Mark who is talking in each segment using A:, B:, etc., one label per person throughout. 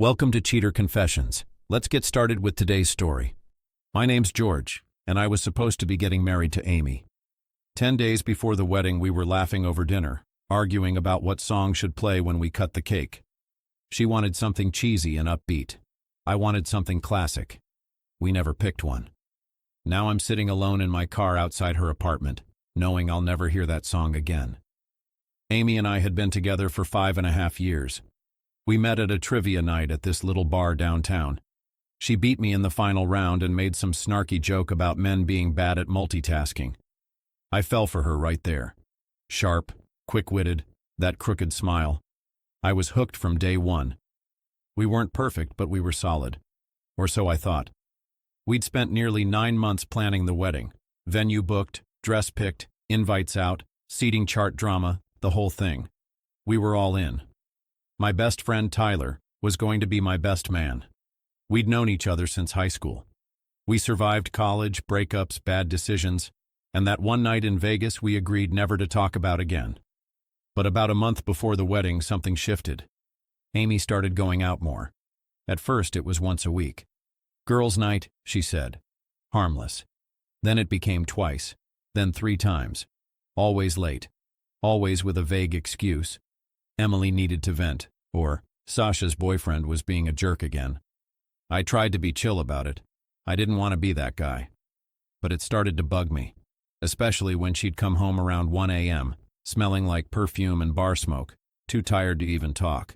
A: Welcome to Cheater Confessions. Let's get started with today's story. My name's George, and I was supposed to be getting married to Amy. 10 days before the wedding, we were laughing over dinner, arguing about what song should play when we cut the cake. She wanted something cheesy and upbeat. I wanted something classic. We never picked one. Now I'm sitting alone in my car outside her apartment, knowing I'll never hear that song again. Amy and I had been together for 5.5 years. We met at a trivia night at this little bar downtown. She beat me in the final round and made some snarky joke about men being bad at multitasking. I fell for her right there. Sharp, quick-witted, that crooked smile. I was hooked from day one. We weren't perfect, but we were solid. Or so I thought. We'd spent nearly 9 months planning the wedding. Venue booked, dress picked, invites out, seating chart drama, the whole thing. We were all in. My best friend Tyler was going to be my best man. We'd known each other since high school. We survived college, breakups, bad decisions, and that one night in Vegas we agreed never to talk about again. But about a month before the wedding, something shifted. Amy started going out more. At first it was once a week. Girls' night, she said. Harmless. Then it became twice, then 3 times. Always late. Always with a vague excuse. Emily needed to vent, or Sasha's boyfriend was being a jerk again. I tried to be chill about it. I didn't want to be that guy. But it started to bug me, especially when she'd come home around 1 a.m., smelling like perfume and bar smoke, too tired to even talk.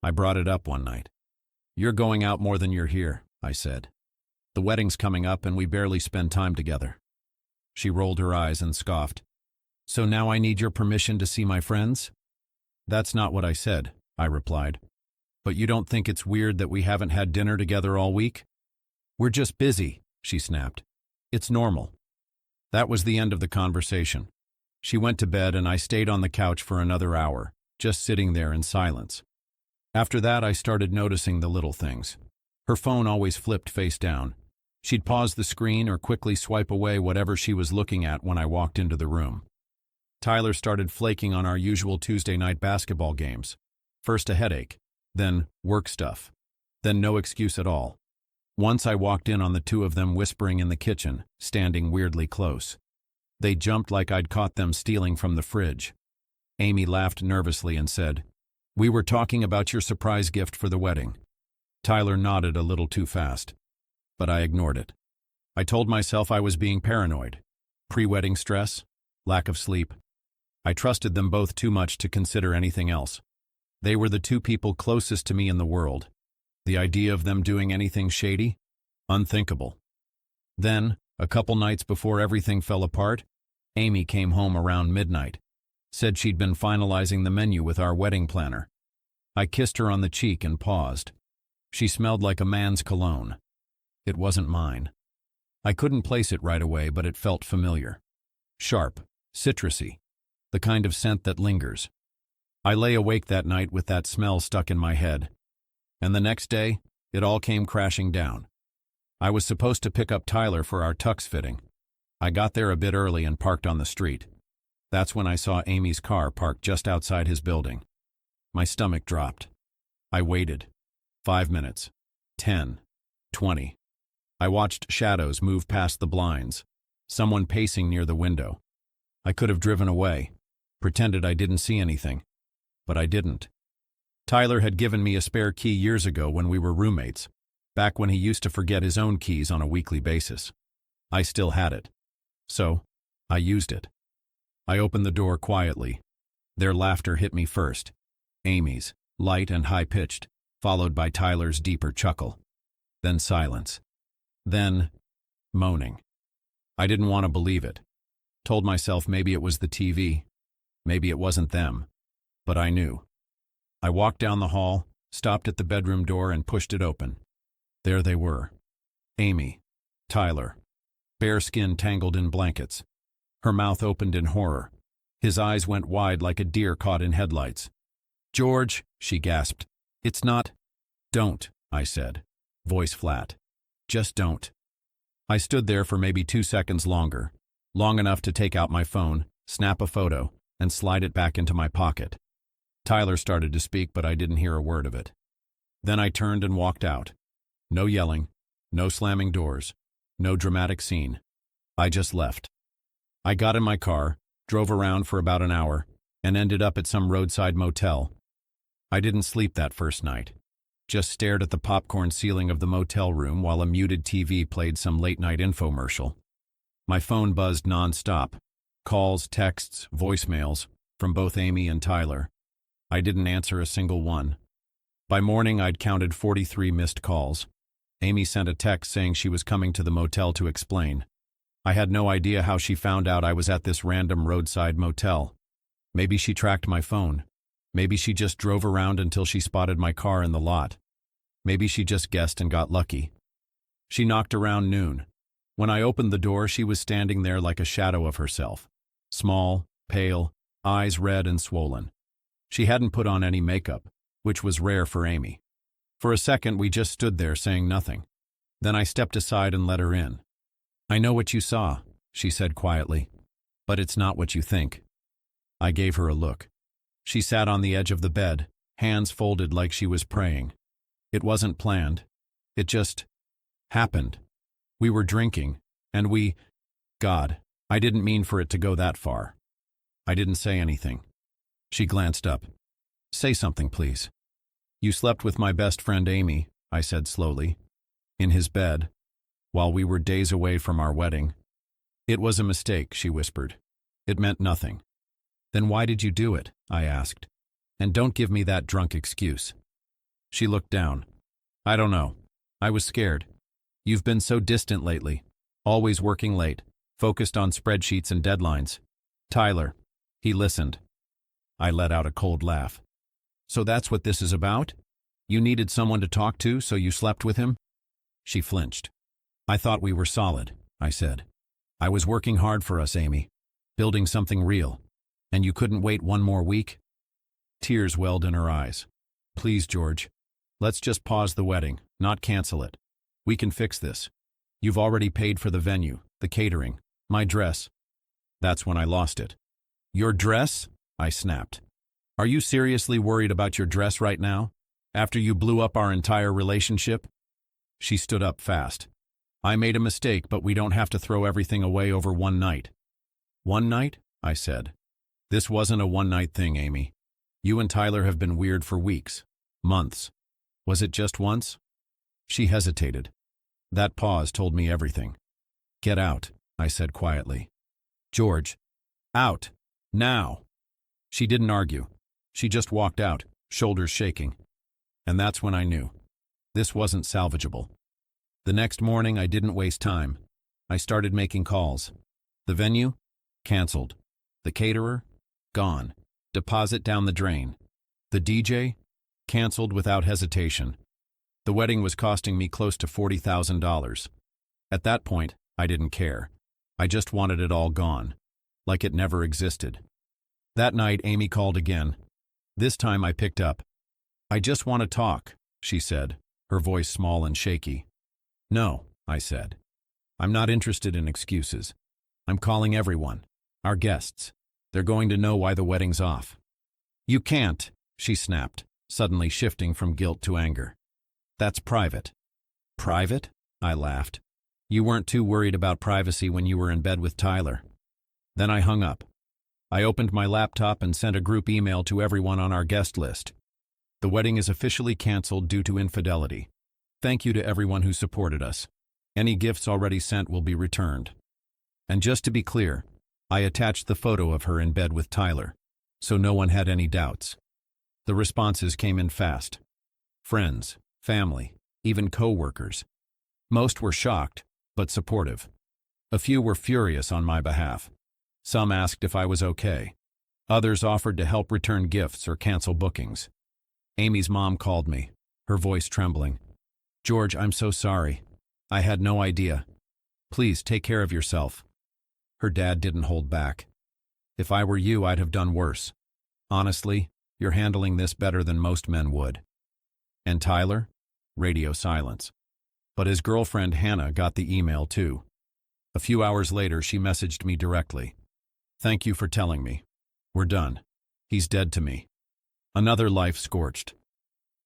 A: I brought it up one night. "You're going out more than you're here," I said. "The wedding's coming up and we barely spend time together." She rolled her eyes and scoffed. "So now I need your permission to see my friends?" "That's not what I said," I replied. "But you don't think it's weird that we haven't had dinner together all week?" "We're just busy," she snapped. "It's normal." That was the end of the conversation. She went to bed and I stayed on the couch for another hour, just sitting there in silence. After that, I started noticing the little things. Her phone always flipped face down. She'd pause the screen or quickly swipe away whatever she was looking at when I walked into the room. Tyler started flaking on our usual Tuesday night basketball games. First a headache, then work stuff, then no excuse at all. Once I walked in on the two of them whispering in the kitchen, standing weirdly close. They jumped like I'd caught them stealing from the fridge. Amy laughed nervously and said, "We were talking about your surprise gift for the wedding." Tyler nodded a little too fast, but I ignored it. I told myself I was being paranoid. Pre-wedding stress, lack of sleep. I trusted them both too much to consider anything else. They were the 2 people closest to me in the world. The idea of them doing anything shady? Unthinkable. Then, a couple nights before everything fell apart, Amy came home around midnight. Said she'd been finalizing the menu with our wedding planner. I kissed her on the cheek and paused. She smelled like a man's cologne. It wasn't mine. I couldn't place it right away, but it felt familiar. Sharp, citrusy. The kind of scent that lingers. I lay awake that night with that smell stuck in my head. And the next day, it all came crashing down. I was supposed to pick up Tyler for our tux fitting. I got there a bit early and parked on the street. That's when I saw Amy's car parked just outside his building. My stomach dropped. I waited. 5 minutes. 10. 20. I watched shadows move past the blinds. Someone pacing near the window. I could have driven away. Pretended I didn't see anything. But I didn't. Tyler had given me a spare key years ago when we were roommates, back when he used to forget his own keys on a weekly basis. I still had it. So, I used it. I opened the door quietly. Their laughter hit me first. Amy's, light and high-pitched, followed by Tyler's deeper chuckle. Then silence. Then, moaning. I didn't want to believe it. Told myself maybe it was the TV. Maybe it wasn't them, but I knew. I walked down the hall, stopped at the bedroom door and pushed it open. There they were. Amy, Tyler, bare skin tangled in blankets. Her mouth opened in horror. His eyes went wide like a deer caught in headlights. "George," she gasped. "It's not—" "Don't," I said, voice flat. "Just don't." I stood there for maybe 2 seconds longer, long enough to take out my phone, snap a photo, and slide it back into my pocket. Tyler started to speak, but I didn't hear a word of it. Then I turned and walked out. No yelling, no slamming doors, no dramatic scene. I just left. I got in my car, drove around for about an hour, and ended up at some roadside motel. I didn't sleep that first night. Just stared at the popcorn ceiling of the motel room while a muted TV played some late-night infomercial. My phone buzzed non-stop. Calls, texts, voicemails, from both Amy and Tyler. I didn't answer a single one. By morning, I'd counted 43 missed calls. Amy sent a text saying she was coming to the motel to explain. I had no idea how she found out I was at this random roadside motel. Maybe she tracked my phone. Maybe she just drove around until she spotted my car in the lot. Maybe she just guessed and got lucky. She knocked around noon. When I opened the door, she was standing there like a shadow of herself. Small, pale, eyes red and swollen. She hadn't put on any makeup, which was rare for Amy. For a second, we just stood there saying nothing. Then I stepped aside and let her in. "I know what you saw," she said quietly, "but it's not what you think." I gave her a look. She sat on the edge of the bed, hands folded like she was praying. It wasn't planned. It just happened. We were drinking, and God, I didn't mean for it to go that far. I didn't say anything. She glanced up. "Say something, please." "You slept with my best friend Amy," I said slowly, "in his bed, while we were days away from our wedding." "It was a mistake," she whispered. "It meant nothing." "Then why did you do it?" I asked. "And don't give me that drunk excuse." She looked down. "I don't know. I was scared. You've been so distant lately, always working late, focused on spreadsheets and deadlines." "Tyler." He listened. I let out a cold laugh. "So that's what this is about? You needed someone to talk to, so you slept with him?" She flinched. "I thought we were solid," I said. "I was working hard for us, Amy, building something real. And you couldn't wait one more week?" Tears welled in her eyes. "Please, George. Let's just pause the wedding, not cancel it. We can fix this. You've already paid for the venue, the catering, my dress." That's when I lost it. "Your dress?" I snapped. "Are you seriously worried about your dress right now, after you blew up our entire relationship?" She stood up fast. "I made a mistake, but we don't have to throw everything away over one night." "One night?" I said. "This wasn't a one-night thing, Amy. You and Tyler have been weird for weeks, months. Was it just once?" She hesitated. That pause told me everything. "Get out," I said quietly. "George, out, now." She didn't argue. She just walked out, shoulders shaking. And that's when I knew. This wasn't salvageable. The next morning, I didn't waste time. I started making calls. The venue? Canceled. The caterer? Gone. Deposit down the drain. The DJ? Canceled without hesitation. The wedding was costing me close to $40,000. At that point, I didn't care. I just wanted it all gone. Like it never existed. That night, Amy called again. This time I picked up. "I just want to talk," she said, her voice small and shaky. "No," I said. "I'm not interested in excuses. I'm calling everyone. Our guests. They're going to know why the wedding's off." "You can't," she snapped, suddenly shifting from guilt to anger. "That's private." "Private?" I laughed. "You weren't too worried about privacy when you were in bed with Tyler." Then I hung up. I opened my laptop and sent a group email to everyone on our guest list. "The wedding is officially canceled due to infidelity. Thank you to everyone who supported us. Any gifts already sent will be returned." And just to be clear, I attached the photo of her in bed with Tyler, so no one had any doubts. The responses came in fast. Friends, family, even co-workers. Most were shocked, but supportive. A few were furious on my behalf. Some asked if I was okay. Others offered to help return gifts or cancel bookings. Amy's mom called me, her voice trembling. "George, I'm so sorry. I had no idea. Please take care of yourself." Her dad didn't hold back. "If I were you, I'd have done worse. Honestly, you're handling this better than most men would." And Tyler? Radio silence. But his girlfriend Hannah got the email too. A few hours later, she messaged me directly. "Thank you for telling me. We're done. He's dead to me." Another life scorched.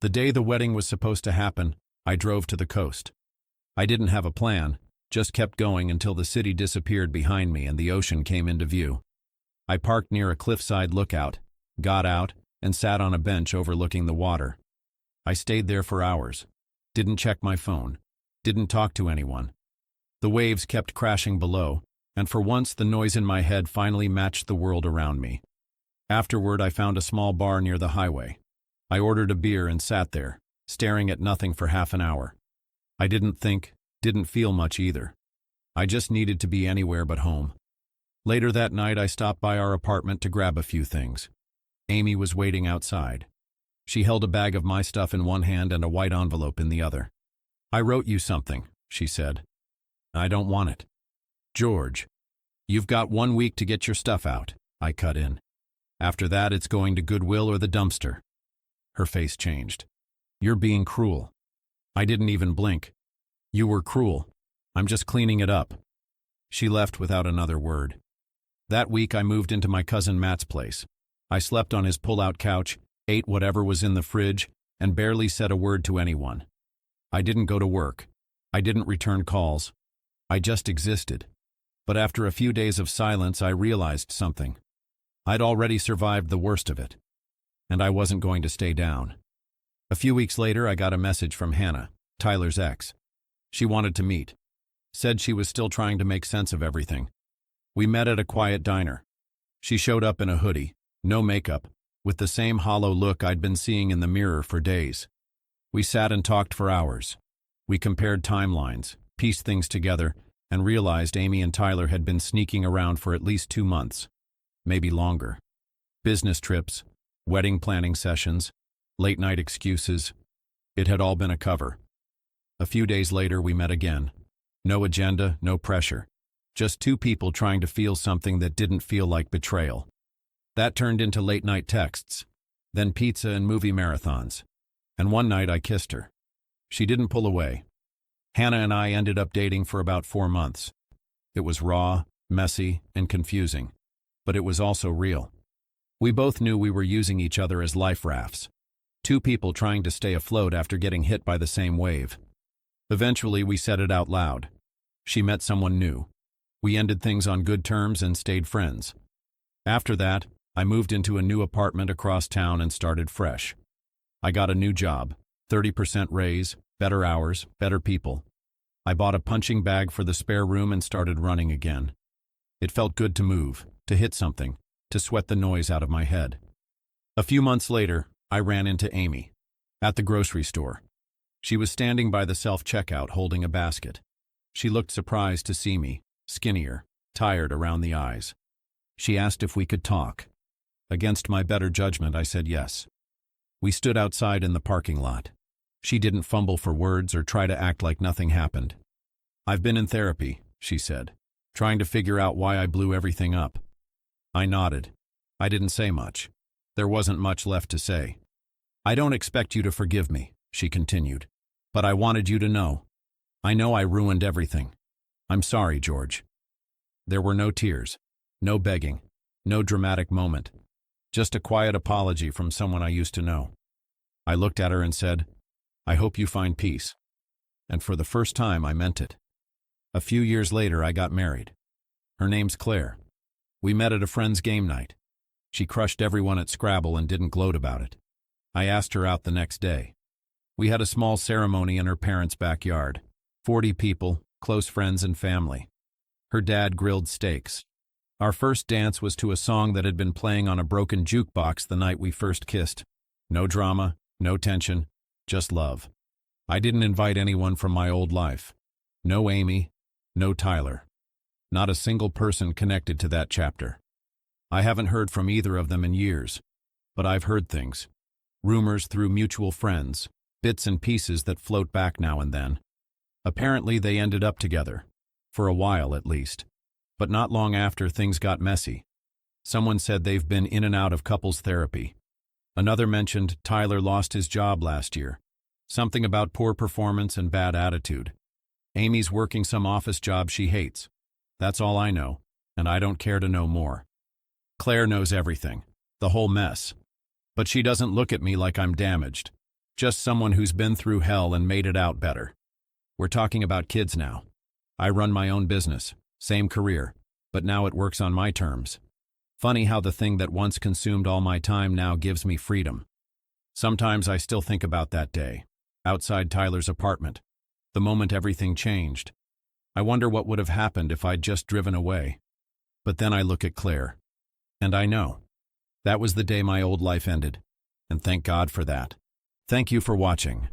A: The day the wedding was supposed to happen, I drove to the coast. I didn't have a plan, just kept going until the city disappeared behind me and the ocean came into view. I parked near a cliffside lookout, got out, and sat on a bench overlooking the water. I stayed there for hours. Didn't check my phone. Didn't talk to anyone. The waves kept crashing below, and for once the noise in my head finally matched the world around me. Afterward, I found a small bar near the highway. I ordered a beer and sat there, staring at nothing for half an hour. I didn't think, didn't feel much either. I just needed to be anywhere but home. Later that night, I stopped by our apartment to grab a few things. Amy was waiting outside. She held a bag of my stuff in one hand and a white envelope in the other. "I wrote you something," she said. "I don't want it." "George, you've got 1 week to get your stuff out," I cut in. "After that, it's going to Goodwill or the dumpster." Her face changed. "You're being cruel." I didn't even blink. "You were cruel. I'm just cleaning it up." She left without another word. That week, I moved into my cousin Matt's place. I slept on his pull-out couch, ate whatever was in the fridge, and barely said a word to anyone. I didn't go to work. I didn't return calls. I just existed. But after a few days of silence, I realized something. I'd already survived the worst of it. And I wasn't going to stay down. A few weeks later, I got a message from Hannah, Tyler's ex. She wanted to meet. Said she was still trying to make sense of everything. We met at a quiet diner. She showed up in a hoodie, no makeup, with the same hollow look I'd been seeing in the mirror for days. We sat and talked for hours. We compared timelines, pieced things together, and realized Amy and Tyler had been sneaking around for at least 2 months, maybe longer. Business trips, wedding planning sessions, late-night excuses. It had all been a cover. A few days later, we met again. No agenda, no pressure. Just 2 people trying to feel something that didn't feel like betrayal. That turned into late-night texts, then pizza and movie marathons. And one night I kissed her. She didn't pull away. Hannah and I ended up dating for about 4 months. It was raw, messy, and confusing. But it was also real. We both knew we were using each other as life rafts. 2 people trying to stay afloat after getting hit by the same wave. Eventually, we said it out loud. She met someone new. We ended things on good terms and stayed friends. After that, I moved into a new apartment across town and started fresh. I got a new job, 30% raise, better hours, better people. I bought a punching bag for the spare room and started running again. It felt good to move, to hit something, to sweat the noise out of my head. A few months later, I ran into Amy at the grocery store. She was standing by the self-checkout holding a basket. She looked surprised to see me, skinnier, tired around the eyes. She asked if we could talk. Against my better judgment, I said yes. We stood outside in the parking lot. She didn't fumble for words or try to act like nothing happened. "I've been in therapy," she said, "trying to figure out why I blew everything up." I nodded. I didn't say much. There wasn't much left to say. "I don't expect you to forgive me," she continued, "but I wanted you to know. I know I ruined everything. I'm sorry, George." There were no tears, no begging, no dramatic moment. Just a quiet apology from someone I used to know. I looked at her and said, "I hope you find peace." And for the first time, I meant it. A few years later, I got married. Her name's Claire. We met at a friend's game night. She crushed everyone at Scrabble and didn't gloat about it. I asked her out the next day. We had a small ceremony in her parents' backyard. 40 people, close friends and family. Her dad grilled steaks. Our first dance was to a song that had been playing on a broken jukebox the night we first kissed. No drama, no tension, just love. I didn't invite anyone from my old life. No Amy, no Tyler. Not a single person connected to that chapter. I haven't heard from either of them in years, but I've heard things. Rumors through mutual friends, bits and pieces that float back now and then. Apparently they ended up together, for a while at least. But not long after, things got messy. Someone said they've been in and out of couples therapy. Another mentioned Tyler lost his job last year. Something about poor performance and bad attitude. Amy's working some office job she hates. That's all I know, and I don't care to know more. Claire knows everything, the whole mess. But she doesn't look at me like I'm damaged. Just someone who's been through hell and made it out better. We're talking about kids now. I run my own business, same career, but now it works on my terms. Funny how the thing that once consumed all my time now gives me freedom. Sometimes I still think about that day, outside Tyler's apartment, the moment everything changed. I wonder what would have happened if I'd just driven away. But then I look at Claire, and I know. That was the day my old life ended, and thank God for that. Thank you for watching.